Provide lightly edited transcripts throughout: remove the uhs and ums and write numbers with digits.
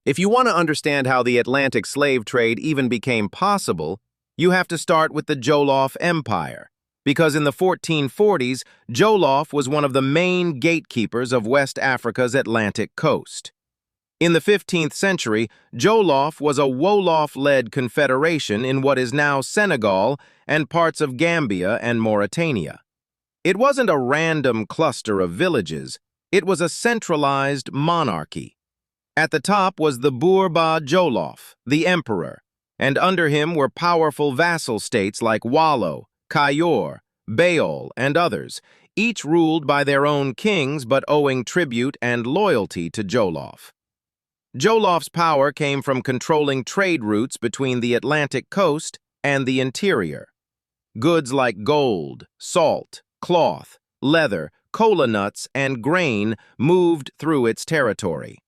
If you want to understand how the Atlantic slave trade even became possible, you have to start with the Jolof Empire, because in the 1440s, Jolof was one of the main gatekeepers of West Africa's Atlantic coast. In the 15th century, Jolof was a Wolof-led confederation in what is now Senegal and parts of Gambia and Mauritania. It wasn't a random cluster of villages, it was a centralized monarchy. At the top was the Buur-ba Jolof, the emperor, and under him were powerful vassal states like Wallo, Cayor, Beol, and others, each ruled by their own kings but owing tribute and loyalty to Jolof. Jolof's power came from controlling trade routes between the Atlantic coast and the interior. Goods like gold, salt, cloth, leather, cola nuts, and grain moved through its territory.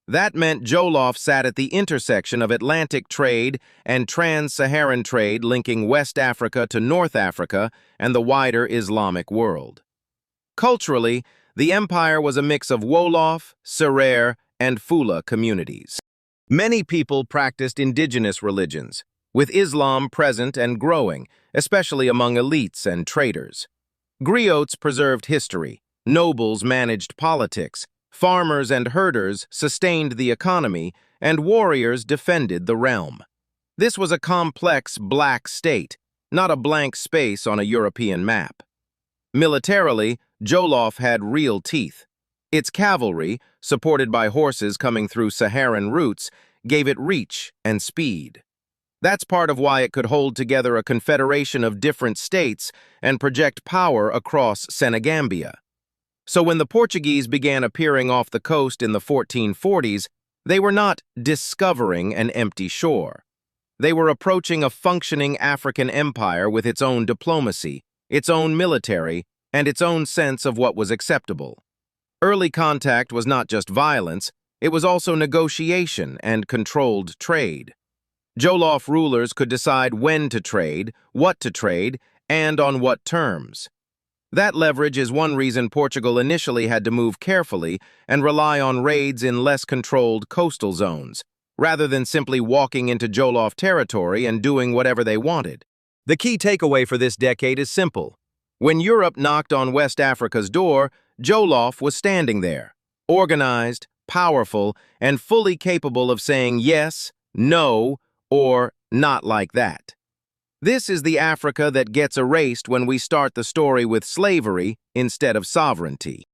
That meant Jolof sat at the intersection of Atlantic trade and trans-Saharan trade linking West Africa to North Africa and the wider Islamic world. Culturally, the empire was a mix of Wolof, Serer, and Fula communities. Many people practiced indigenous religions, with Islam present and growing, especially among elites and traders. Griots preserved history, nobles managed politics, farmers and herders sustained the economy, and warriors defended the realm. This was a complex black state, not a blank space on a European map. Militarily, Jolof had real teeth. Its cavalry, supported by horses coming through Saharan routes, gave it reach and speed. That's part of why it could hold together a confederation of different states and project power across Senegambia. So when the Portuguese began appearing off the coast in the 1440s, they were not discovering an empty shore. They were approaching a functioning African empire with its own diplomacy, its own military, and its own sense of what was acceptable. Early contact was not just violence, it was also negotiation and controlled trade. Jolof rulers could decide when to trade, what to trade, and on what terms. That leverage is one reason Portugal initially had to move carefully and rely on raids in less controlled coastal zones, rather than simply walking into Jolof territory and doing whatever they wanted. The key takeaway for this decade is simple. When Europe knocked on West Africa's door, Jolof was standing there, organized, powerful, and fully capable of saying yes, no, or not like that. This is the Africa that gets erased when we start the story with slavery instead of sovereignty.